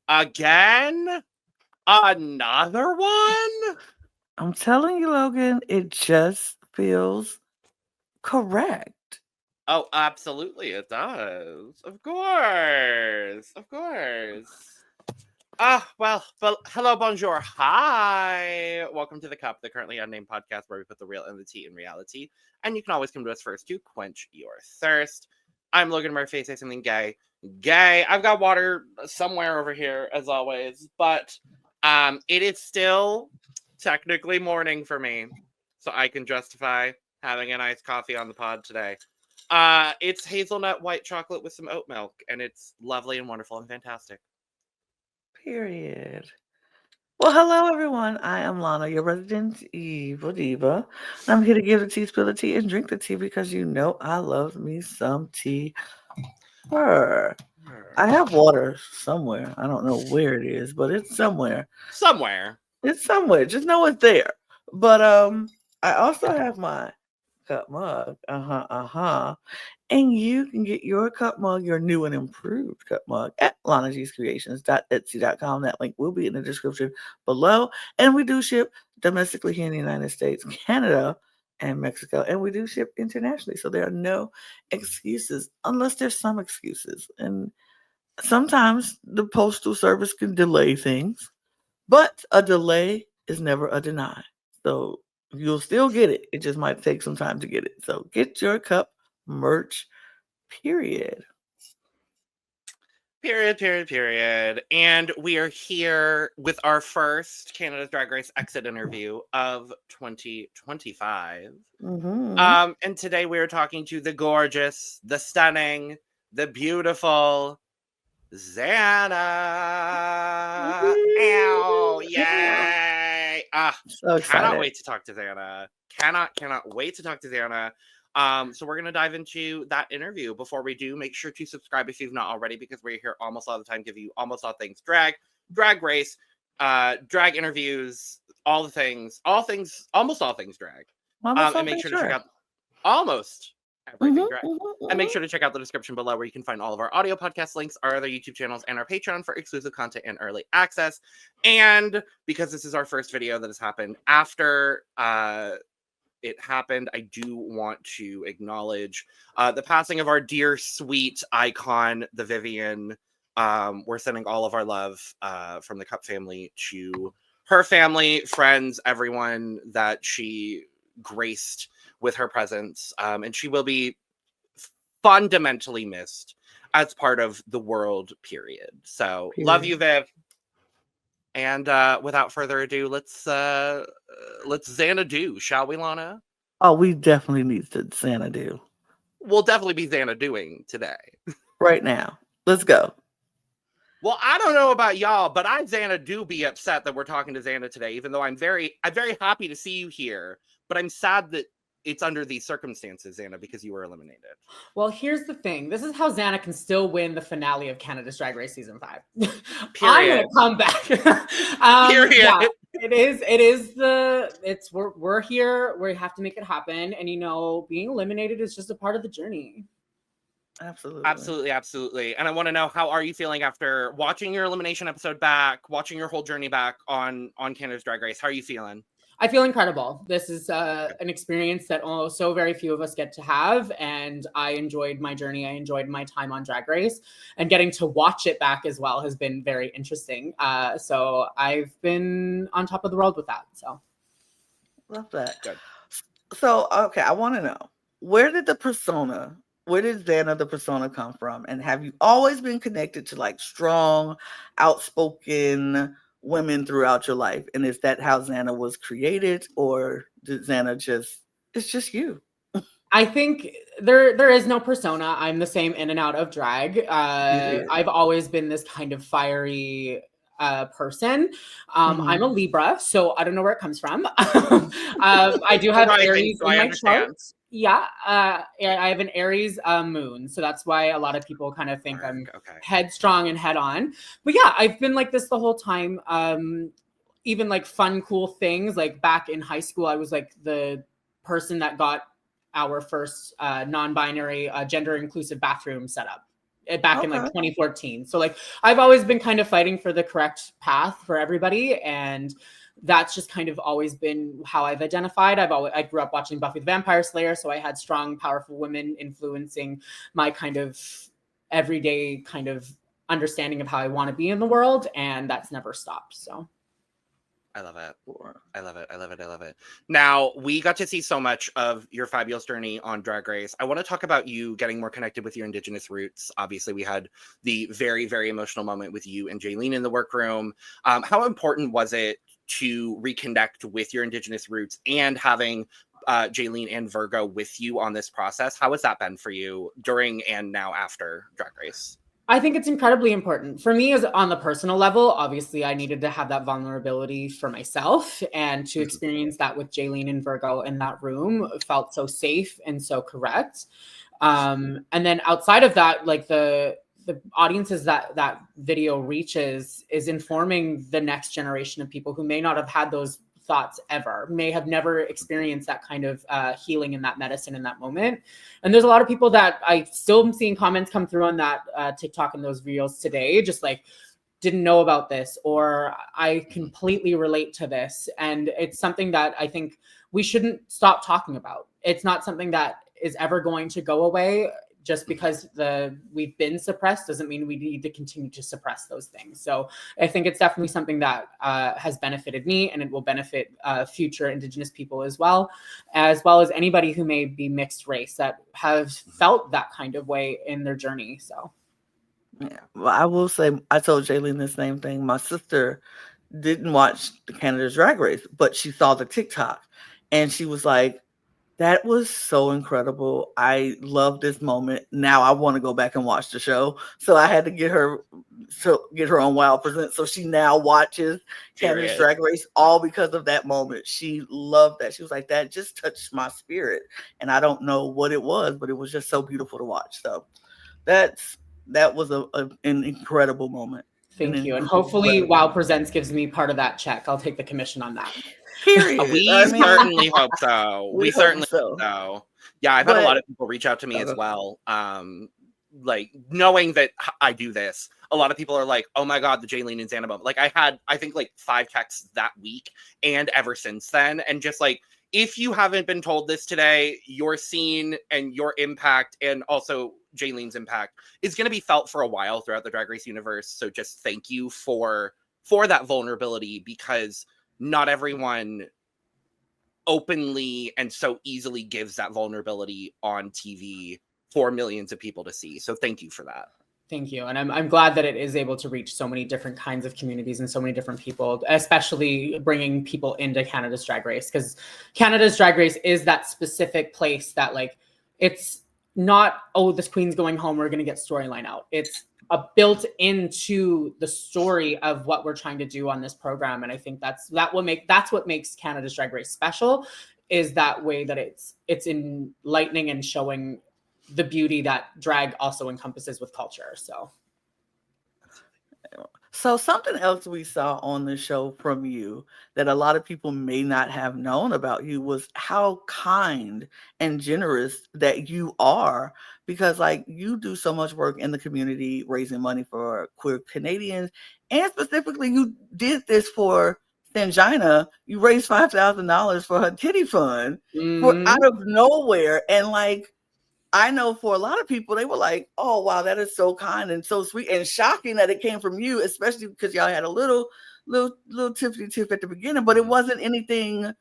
Again? Another one? I'm telling you, Logan, it just feels correct. Oh, absolutely, it does. Of course. Of course. Well, hello, bonjour, hi. Welcome to The Cup, the Currently Unnamed Podcast where we put the real and the tea in reality. And you can always come to us first to quench your thirst. I'm Logan Murphy, say something gay. Gay. I've got water somewhere over here, as always, but it is still technically morning for me, so I can justify having a nice coffee on the pod today. It's hazelnut white chocolate with some oat milk, and it's lovely and wonderful and fantastic. Period. Well, hello, everyone. I am Lana, your resident evil diva. And I'm here to give the tea, spill the tea, and drink the tea because you know I love me some tea. Purr. I have water somewhere. I don't know where it is, but it's somewhere. Somewhere. It's somewhere. Just know it's there. But I also have my cup mug. And you can get your cup mug, your new and improved cup mug at lanagcreations.etsy.com. That link will be in the description below. And we do ship domestically here in the United States, Canada, and Mexico. And we do ship internationally. So there are no excuses, unless there's some excuses. And sometimes the postal service can delay things, but a delay is never a deny. So you'll still get it. It just might take some time to get it. So get your cup merch, period. Period. And we are here with our first Canada's Drag Race exit interview of 2025. And today we are talking to the gorgeous, the stunning, the beautiful Xana. Ow, yay! So excited. Cannot wait to talk to Xana. Cannot wait to talk to Xana. So we're going to dive into that interview. Before we do, make sure to subscribe if you've not already, because we're here almost all the time, give you almost all things drag race, drag interviews, almost all things drag. And make sure to check out almost everything drag. And make sure to check out the description below where you can find all of our audio podcast links, our other YouTube channels, and our Patreon for exclusive content and early access. And because this is our first video that has happened after it happened, I do want to acknowledge the passing of our dear, sweet icon, the Vivian. We're sending all of our love from the Cup family to her family, friends, everyone that she graced with her presence. And she will be fundamentally missed as part of the world, period. So, love you, Viv. And without further ado, let's Xana do, shall we, Lana? Oh, we definitely need to Xana do. We'll definitely be Xana doing today. Right now. Let's go. Well, I don't know about y'all, but I Xana do be upset that we're talking to Xana today, even though I'm very happy to see you here. But I'm sad that it's under these circumstances, Xana, because you were eliminated. Well, here's the thing. This is how Xana can still win the finale of Canada's Drag Race Season 5. I'm going to come back. Period. Yeah, we're here. We have to make it happen. And, being eliminated is just a part of the journey. Absolutely. And I want to know, how are you feeling after watching your elimination episode back, watching your whole journey back on Canada's Drag Race? How are you feeling? I feel incredible. This is an experience that so very few of us get to have. And I enjoyed my journey. I enjoyed my time on Drag Race, and getting to watch it back as well has been very interesting. So I've been on top of the world with that. So love that. Good. So, okay, I want to know, where did Xana, the persona, come from? And have you always been connected to like strong, outspoken women throughout your life? And is that how Xana was created, or did Xana it's just you? I think there is no persona. I'm the same in and out of drag. I've always been this kind of fiery person. I'm a Libra, so I don't know where it comes from. I do have Aries in my chart. Yeah, I have an Aries moon, so that's why a lot of people kind of think I'm headstrong and head on. But yeah, I've been like this the whole time. Even like fun, cool things. Like back in high school, I was like the person that got our first non-binary gender inclusive bathroom set up back in like 2014. So like I've always been kind of fighting for the correct path for everybody, and that's just kind of always been how I've identified. I grew up watching Buffy the Vampire Slayer, so I had strong, powerful women influencing my kind of everyday kind of understanding of how I want to be in the world, and that's never stopped. So I love it. I love it. I love it. I love it. Now, we got to see so much of your fabulous journey on Drag Race. I want to talk about you getting more connected with your Indigenous roots. Obviously, we had the very, very emotional moment with you and Jaylene in the workroom. How important was it to reconnect with your Indigenous roots and having Jaylene and Virgo with you on this process? How has that been for you during and now after Drag Race? I think it's incredibly important for me as on the personal level. Obviously, I needed to have that vulnerability for myself, and to experience that with Jaylene and Virgo in that room felt so safe and so correct. And then outside of that, like the audiences that video reaches is informing the next generation of people who may not have had those thoughts ever, may have never experienced that kind of healing and that medicine in that moment. And there's a lot of people that I still am seeing comments come through on that TikTok and those reels today, just like, didn't know about this, or I completely relate to this. And it's something that I think we shouldn't stop talking about. It's not something that is ever going to go away. Just because we've been suppressed doesn't mean we need to continue to suppress those things. So I think it's definitely something that has benefited me, and it will benefit future Indigenous people as well as anybody who may be mixed race that has felt that kind of way in their journey. So, yeah, well, I will say, I told Jaylene the same thing. My sister didn't watch the Canada's Drag Race, but she saw the TikTok, and she was like, that was so incredible. I love this moment. Now I want to go back and watch the show. So I had to get her on Wild Present. So she now watches Canada's Drag Race all because of that moment. She loved that. She was like, that just touched my spirit. And I don't know what it was, but it was just so beautiful to watch. So that was an incredible moment. Thank you. And hopefully Wow Presents gives me part of that check. I'll take the commission on that. Period. We certainly hope so. We certainly hope so. Yeah, I've had a lot of people reach out to me as well. Like, knowing that I do this, a lot of people are like, oh my God, the Jaylene and Xana moment. Like, I think like 5 texts that week and ever since then. And just like, if you haven't been told this today, your scene and your impact, and also Jaylene's impact, is going to be felt for a while throughout the Drag Race universe. So just thank you for that vulnerability, because not everyone openly and so easily gives that vulnerability on TV for millions of people to see. So thank you for that. Thank you. And I'm glad that it is able to reach so many different kinds of communities and so many different people, especially bringing people into Canada's Drag Race, because Canada's Drag Race is that specific place that, like, it's not, oh, this queen's going home, we're going to get storyline out. It's built into the story of what we're trying to do on this program. And I think that's what makes Canada's Drag Race special, is that way that it's enlightening and showing the beauty that drag also encompasses with culture. So something else we saw on the show from you that a lot of people may not have known about you was how kind and generous that you are, because like, you do so much work in the community raising money for queer Canadians, and specifically you did this for Xana. You raised $5,000 for her titty fund for out of nowhere. And like, I know for a lot of people, they were like, oh, wow, that is so kind and so sweet, and shocking that it came from you, especially because y'all had a little tiffy tiff at the beginning, but it wasn't anything,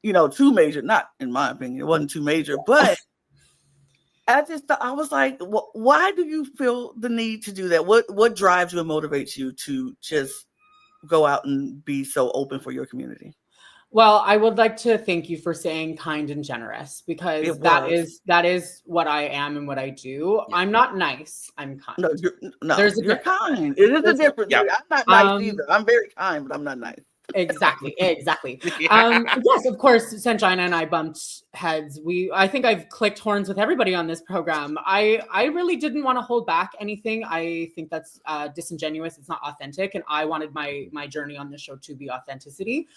too major. Not in my opinion, it wasn't too major, but I was like, why do you feel the need to do that? What drives you and motivates you to just go out and be so open for your community? Well, I would like to thank you for saying kind and generous, because that is what I am and what I do. Yeah. I'm not nice. I'm kind. You're kind. It is a difference. Yeah. I'm not nice either. I'm very kind, but I'm not nice. Exactly. Yes, of course, Xana and I bumped heads. I think I've clicked horns with everybody on this program. I really didn't want to hold back anything. I think that's disingenuous. It's not authentic. And I wanted my journey on this show to be authenticity.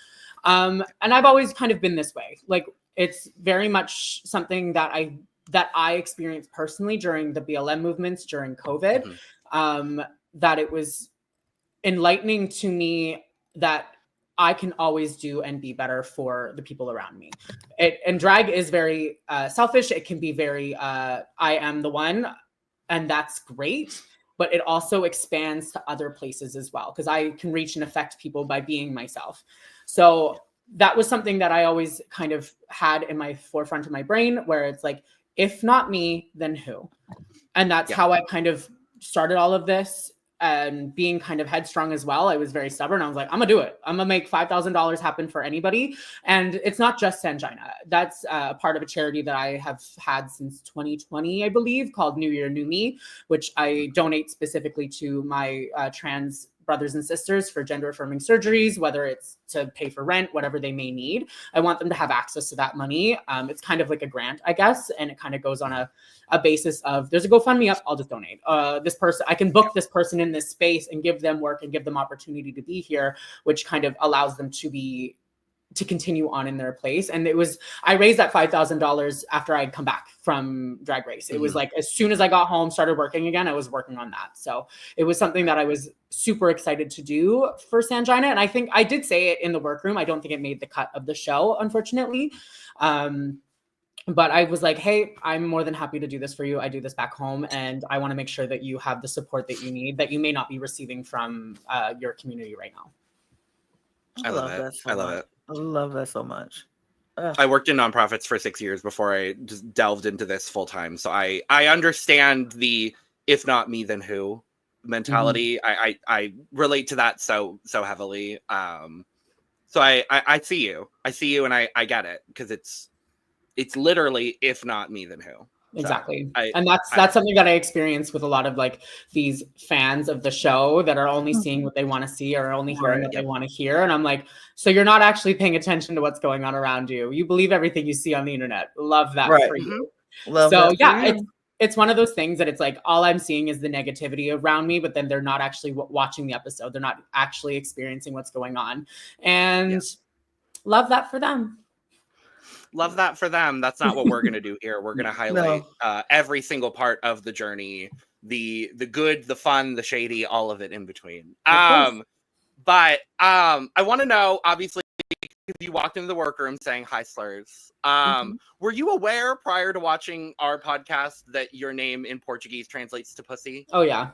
And I've always kind of been this way. Like, it's very much something that I that I experienced personally during the BLM movements during COVID, that it was enlightening to me that I can always do and be better for the people around me. And drag is very selfish. It can be very, I am the one, and that's great. But it also expands to other places as well, because I can reach and affect people by being myself. So that was something that I always kind of had in my forefront of my brain, where it's like, if not me, then who? And that's how I kind of started all of this. And being kind of headstrong as well, I was very stubborn. I was like, I'm gonna do it. I'm gonna make $5,000 happen for anybody. And it's not just Xana. That's part of a charity that I have had since 2020, I believe, called New Year, New Me, which I donate specifically to my trans brothers and sisters for gender affirming surgeries, whether it's to pay for rent, whatever they may need. I want them to have access to that money. It's kind of like a grant, I guess. And it kind of goes on a basis of, there's a GoFundMe up, I'll just donate. This person, I can book this person in this space and give them work and give them opportunity to be here, which kind of allows them to continue on in their place. And it was, I raised that $5,000 after I'd come back from Drag Race. It was like, as soon as I got home, started working again, I was working on that. So it was something that I was super excited to do for Xana. And I think I did say it in the workroom. I don't think it made the cut of the show, unfortunately. But I was like, hey, I'm more than happy to do this for you. I do this back home, and I want to make sure that you have the support that you need, that you may not be receiving from your community right now. I love it. I love that so much. I worked in nonprofits for 6 years before I just delved into this full time. So I understand the if not me, then who mentality. I relate to that so heavily. So I see you. I see you, and I get it, because it's literally if not me, then who. Exactly. So and that's something that I experience with a lot of like these fans of the show that are only seeing what they want to see, or only hearing what they want to hear. And I'm like, so you're not actually paying attention to what's going on around you. You believe everything you see on the internet. Love that for you. It's one of those things that it's like, all I'm seeing is the negativity around me, but then they're not actually watching the episode. They're not actually experiencing what's going on. And love that for them. Love that for them. That's not what we're going to do here. We're going to highlight every single part of the journey, the good, the fun, the shady, all of it in between. But I want to know, obviously, if you walked into the workroom saying hi slurs, were you aware prior to watching our podcast that your name in Portuguese translates to pussy? Oh, yeah.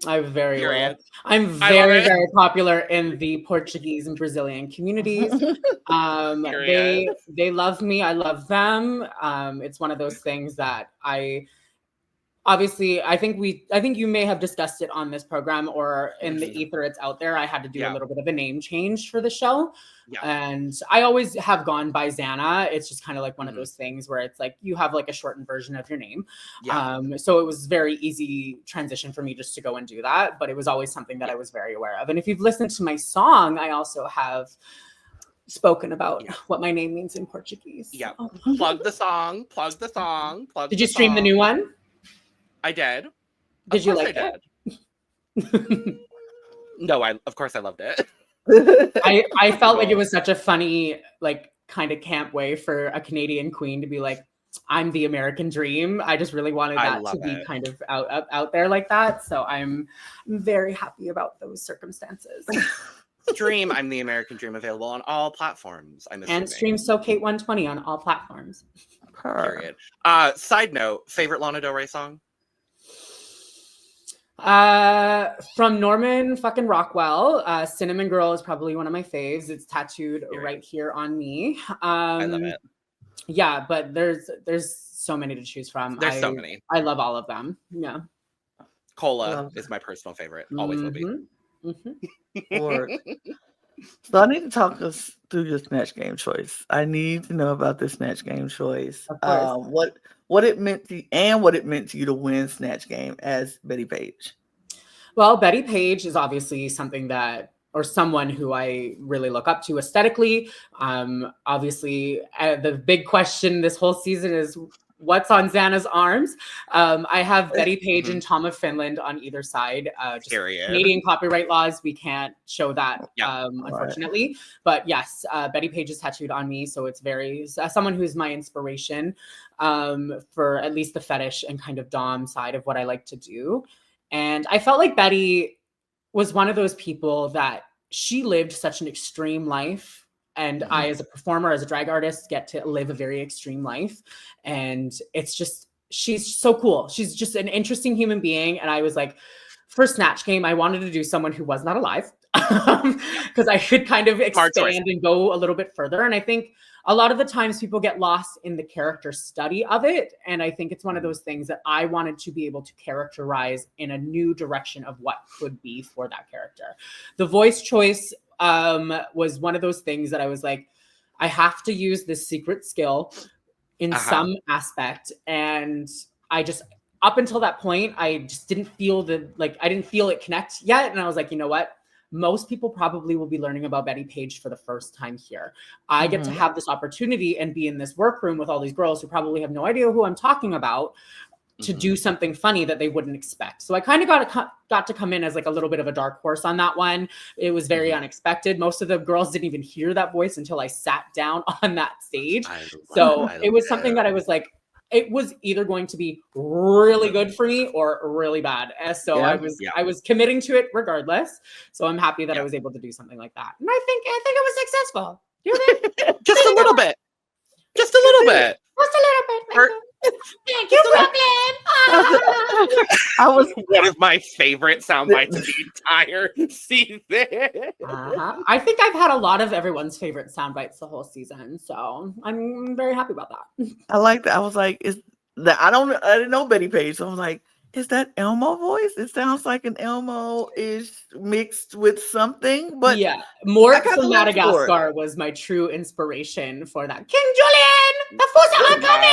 I'm very aware. I'm very popular in the Portuguese and Brazilian communities. They love me. I love them. It's one of those things that I think you may have discussed it on this program or in the ether. It's out there. I had to do a little bit of a name change for the show. And I always have gone by Xana. It's just kind of like one of those things where it's like you have like a shortened version of your name. So it was very easy transition for me just to go and do that. But it was always something that I was very aware of. And if you've listened to my song, I also have spoken about what my name means in Portuguese. Plug the song. Did you stream the new one? I did. Did you like it? No, of course I loved it. I felt like it was such a funny, like, kind of camp way for a Canadian queen to be like, I'm the American dream. I just really wanted that to be kind of out there like that. So I'm very happy about those circumstances. Stream I'm the American Dream available on all platforms. And stream So Kate 120 on all platforms. Period. Side note, favorite Lana Del Rey song? From Norman fucking Rockwell, Cinnamon Girl is probably one of my faves. It's tattooed right here on me. I love it. Yeah, but there's so many to choose from. There's so many. I love all of them. Yeah. Cola is my personal favorite. Always will be. So I need to talk us through your Snatch Game choice. I need to know about the Snatch Game choice. What it meant to you, and what it meant to you to win Snatch Game as Betty Page. Well, Betty Page is obviously someone who I really look up to aesthetically. Obviously, the big question this whole season is, what's on Xana's arms. I have Betty Page and Tom of Finland on either side. Just Canadian copyright laws, we can't show that, unfortunately. But yes, Betty Page is tattooed on me, so it's very someone who's my inspiration for at least the fetish and kind of dom side of what I like to do. And I felt like Betty was one of those people that she lived such an extreme life. And I, as a performer, as a drag artist, get to live a very extreme life. And it's just, she's so cool. She's just an interesting human being. And I was like, for Snatch Game, I wanted to do someone who was not alive because I could kind of expand and go a little bit further. And I think a lot of the times people get lost in the character study of it. And I think it's one of those things that I wanted to be able to characterize in a new direction of what could be for that character. The voice choice was one of those things that I was like, I have to use this secret skill in some aspect. And I just, up until that point, I just didn't feel I didn't feel it connect yet. And I was like, you know what? Most people probably will be learning about Betty Page for the first time here. I get to have this opportunity and be in this workroom with all these girls who probably have no idea who I'm talking about, to do something funny that they wouldn't expect. So I kind of got to come in as like a little bit of a dark horse on that one. It was very unexpected. Most of the girls didn't even hear that voice until I sat down on that stage. So it was something that I was like, it was either going to be really good for me or really bad. So I was committing to it regardless. So I'm happy that I was able to do something like that. And I think it was successful. Do you think? Just a little bit. Just a little bit. Just a little bit. Thank you, Brooklyn. I was one of my favorite sound bites of the entire season. I think I've had a lot of everyone's favorite sound bites the whole season, so I'm very happy about that. I like that. I was like, is that I didn't know Betty Page, so I was like, is that Elmo voice? It sounds like an Elmo is mixed with something, but yeah, Mort from Madagascar was my true inspiration for that. King Julian, the Fusa are coming.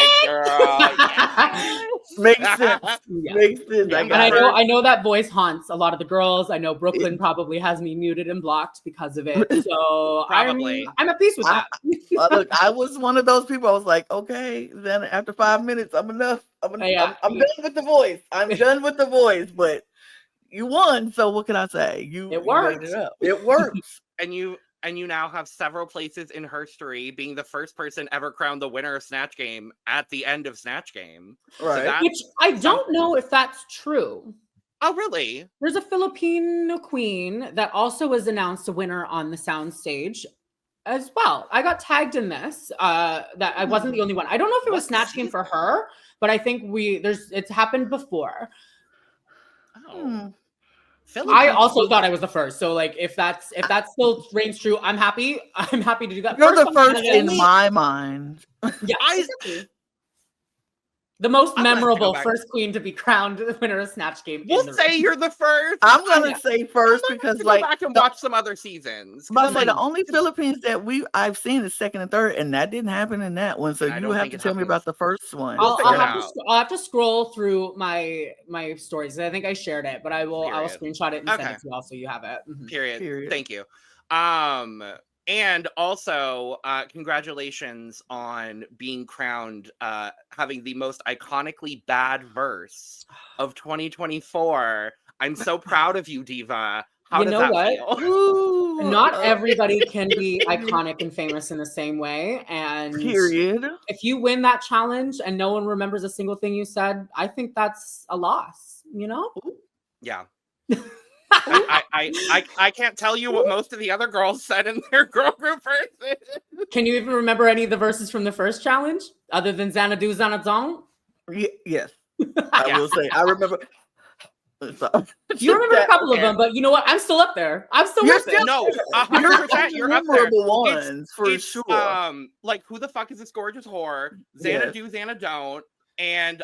Makes sense. Yeah. Makes sense. Yeah. I know that voice haunts a lot of the girls. I know Brooklyn probably has me muted and blocked because of it. So probably I'm at peace with that. Look, I was one of those people. I was like, okay, then after 5 minutes, I'm enough. I'm done with the voice. I'm done with the voice, but you won. So what can I say? It worked. It works. And you now have several places in history, being the first person ever crowned the winner of Snatch Game at the end of Snatch Game. Right. So which I don't know if that's true. Oh, really? There's a Filipino queen that also was announced a winner on the sound stage as well. I got tagged in this. That I wasn't the only one. I don't know if it was Snatch Game for her, but I think it's happened before. Oh. I also thought I was the first. So like if that's still reigns true, I'm happy. I'm happy to do that. You're the first in my mind. Yeah. The most memorable first queen to be crowned the winner of Snatch Game. We'll say you're the first. I'm gonna say first because go back and watch some other seasons. But the only Philippines that I've seen is second and third, and that didn't happen in that one. So you have to tell me about the first one. I'll have to scroll through my stories. I think I shared it, but I will screenshot it and send it to you all so you have it. Mm-hmm. Period. Thank you. And also, congratulations on being crowned, having the most iconically bad verse of 2024. I'm so proud of you, Diva. How does that feel? Ooh, not everybody can be iconic and famous in the same way. And if you win that challenge and no one remembers a single thing you said, I think that's a loss, you know? Yeah. I can't tell you what most of the other girls said in their girl group verses. Can you even remember any of the verses from the first challenge other than Xana do Xana don't? Yes. I will say I remember. You remember a couple of them, but you know what? I'm still up there. I'm still with it. No, 100%. You're up there. Ones for sure. Like who the fuck is this gorgeous whore? Xana do Xana don't, and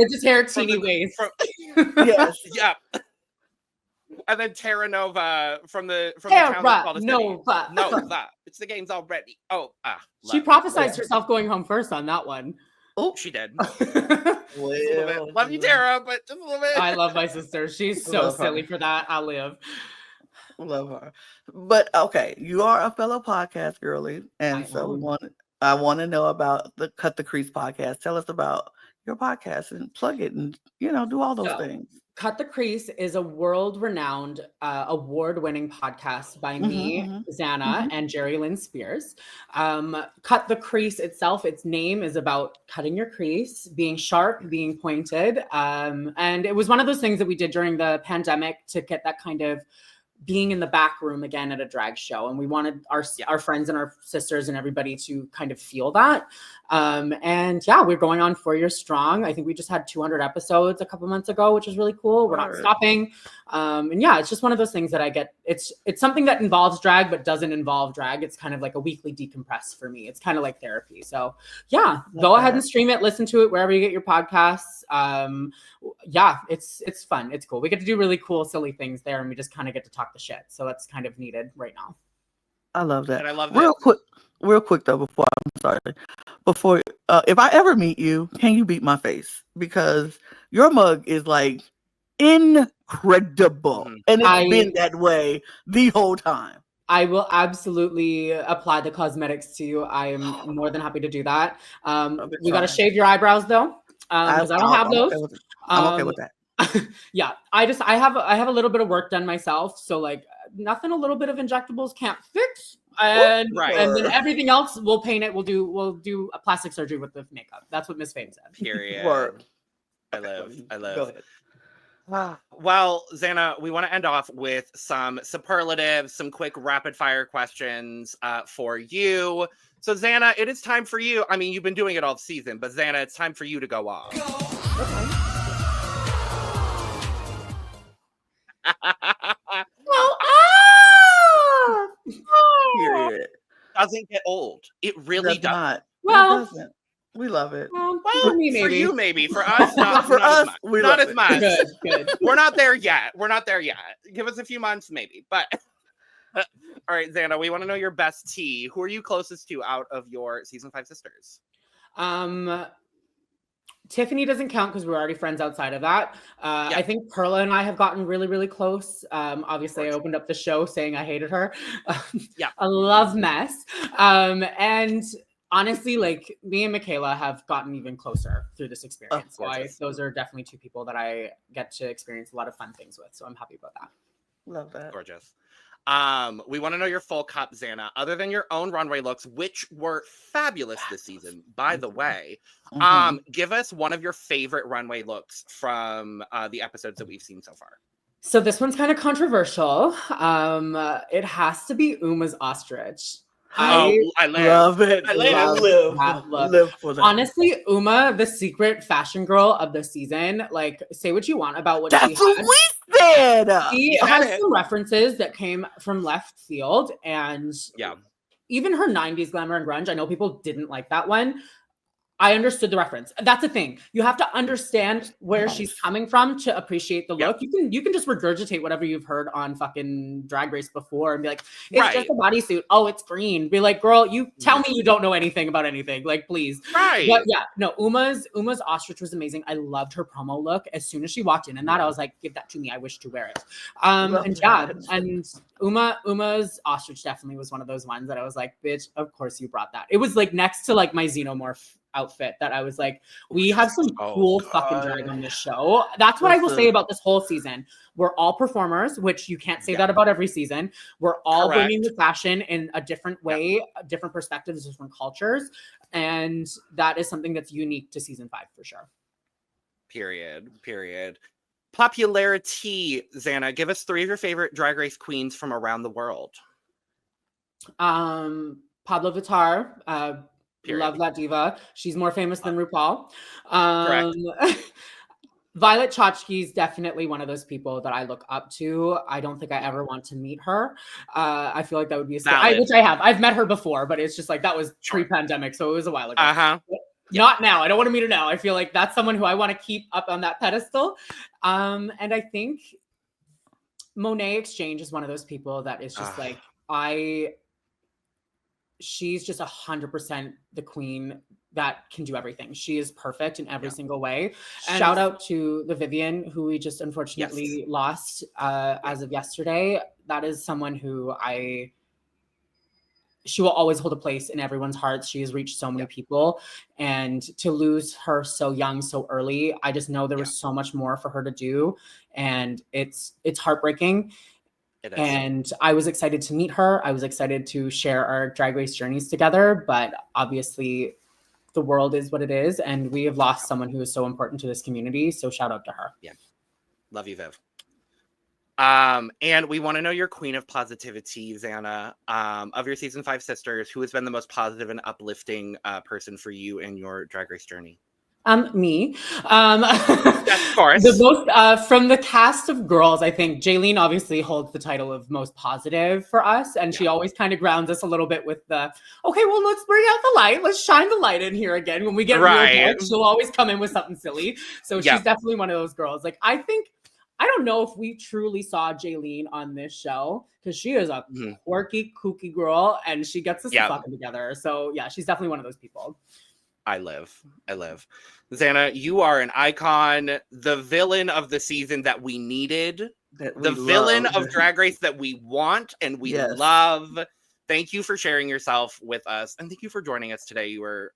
just hair teeny waist. Yes. Yeah. And then Terra Nova from the town Nova. It's the game's already. She prophesized herself going home first on that one. Oh, she did. Well, love you, Tara, but just a little bit. I love my sister. She's so silly for that. I live. Love her. But okay, you are a fellow podcast girly, and I want to know about the Cut the Crease podcast. Tell us about your podcast and plug it and, do all those things. Cut the Crease is a world-renowned, award-winning podcast by me, Xana, and Jerry Lynn Spears. Cut the Crease itself, its name is about cutting your crease, being sharp, being pointed. And it was one of those things that we did during the pandemic to get that kind of being in the back room again at a drag show. And we wanted our friends and our sisters and everybody to kind of feel that. And yeah, we're going on 4 years strong. I think we just had 200 episodes a couple months ago, which is really cool. We're not stopping. And yeah, it's just one of those things that I get. It's something that involves drag, but doesn't involve drag. It's kind of like a weekly decompress for me. It's kind of like therapy. So yeah, go ahead and stream it, listen to it wherever you get your podcasts. Yeah, it's fun. It's cool. We get to do really cool, silly things there, and we just kind of get to talk the shit. So that's kind of needed right now. I love that. And I love that. Real quick though, before if I ever meet you, can you beat my face? Because your mug is like incredible. And it's been that way the whole time. I will absolutely apply the cosmetics to you. I am more than happy to do that. You got to shave your eyebrows though, because I don't have those. I'm okay with that. Yeah, I have a little bit of work done myself, so like nothing a little bit of injectables can't fix. And then everything else we'll paint it. We'll do a plastic surgery with the makeup. That's what Miss Fame said. Period. Word. I love. Go ahead. Well, Xana, we want to end off with some superlatives, some quick rapid fire questions for you. So Xana, it is time for you. I mean, you've been doing it all season, but Xana, it's time for you to go off. Period. Doesn't get old. It really does not. Well, it doesn't. We love it. Well, for me, maybe. For you, maybe. For us, not as much. Good. We're not there yet. Give us a few months, maybe. But all right, Xana, we want to know your best tea. Who are you closest to out of your season 5 sisters? Tiffany doesn't count because we're already friends outside of that. I think Perla and I have gotten really, really close. Obviously, I opened up the show saying I hated her. A love mess. And honestly, like me and Michaela have gotten even closer through this experience. So those are definitely two people that I get to experience a lot of fun things with. So I'm happy about that. Love that. Gorgeous. We want to know your full cup, Xana. Other than your own runway looks, which were fabulous this season, by the way. Give us one of your favorite runway looks from the episodes that we've seen so far. So this one's kind of controversial. It has to be Uma's ostrich. I love it. I live for that. Honestly, Uma, the secret fashion girl of the season, like say what you want about what she had. That's what we said. She has some references that came from left field, and even her 90s glamour and grunge. I know people didn't like that one. I understood the reference. That's the thing. You have to understand where she's coming from to appreciate the look. You can just regurgitate whatever you've heard on fucking Drag Race before and be like, it's just a bodysuit. Oh, it's green. Be like, girl, you tell me you don't know anything about anything. Like, please. Right. But yeah, no, Uma's ostrich was amazing. I loved her promo look. As soon as she walked in and that, I was like, give that to me. I wish to wear it. And Uma's ostrich definitely was one of those ones that I was like, bitch, of course you brought that. It was like next to like my xenomorph outfit that I was like, we have some cool fucking drag on this show. That's what I will say about this whole season. We're all performers, which you can't say that about every season. We're all bringing the fashion in a different way, different perspectives, different cultures. And that is something that's unique to season 5 for sure. Period. Popularity, Xana, give us 3 of your favorite Drag Race queens from around the world. Pablo Vittar, love that diva. She's more famous than RuPaul. Correct. Violet Chachki is definitely one of those people that I look up to. I don't think I ever want to meet her. I feel like that would be which I have. I've met her before, but it's just like that was pre-pandemic, so it was a while ago. Not now. I don't want to meet her now. I feel like that's someone who I want to keep up on that pedestal. And I think Monet Exchange is one of those people that is just like she's just 100% the queen that can do everything. She is perfect in every single way. And shout out to the Vivian, who we just unfortunately lost as of yesterday. That is someone who she will always hold a place in everyone's hearts. She has reached so many people, and to lose her so young, so early, I just know there was so much more for her to do, and it's heartbreaking. It is. And I was excited to meet her. I was excited to share our Drag Race journeys together, but obviously the world is what it is, and we have lost someone who is so important to this community. So shout out to her. Yeah. Love you, Viv. And we want to know your queen of positivity, Xana, of your season 5 sisters, who has been the most positive and uplifting person for you in your Drag Race journey? Me. Yes, of course. The most from the cast of girls, I think Jaylene obviously holds the title of most positive for us, and she always kind of grounds us a little bit with the, okay, well, let's bring out the light, let's shine the light in here again. When we get real good, she'll always come in with something silly. So she's definitely one of those girls. Like, I don't know if we truly saw Jaylene on this show, because she is a quirky, kooky girl, and she gets us fucking together. So yeah, she's definitely one of those people. I live. Xana, you are an icon, the villain of the season that we needed, the villain of Drag Race that we want and we love. Thank you for sharing yourself with us, and thank you for joining us today. You were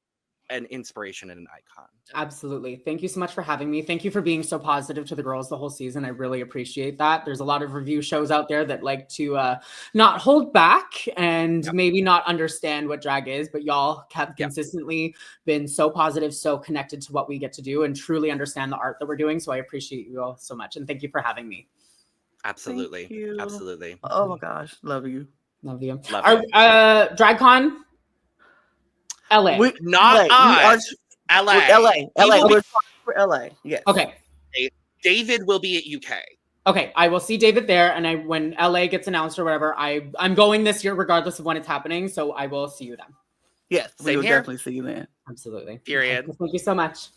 an inspiration and an icon. Absolutely. Thank you so much for having me. Thank you for being so positive to the girls the whole season. I really appreciate that. There's a lot of review shows out there that like to not hold back and maybe not understand what drag is, but y'all have consistently been so positive, so connected to what we get to do, and truly understand the art that we're doing. So I appreciate you all so much. And thank you for having me. Absolutely. Absolutely. Oh my gosh. Love you. Love you. DragCon? LA. Not us. LA. We're for LA. Yes. Okay. David will be at UK. Okay, I will see David there, and when LA gets announced or whatever, I'm going this year regardless of when it's happening, so I will see you then. Yes, we will definitely see you then. Absolutely. Period. Thank you so much.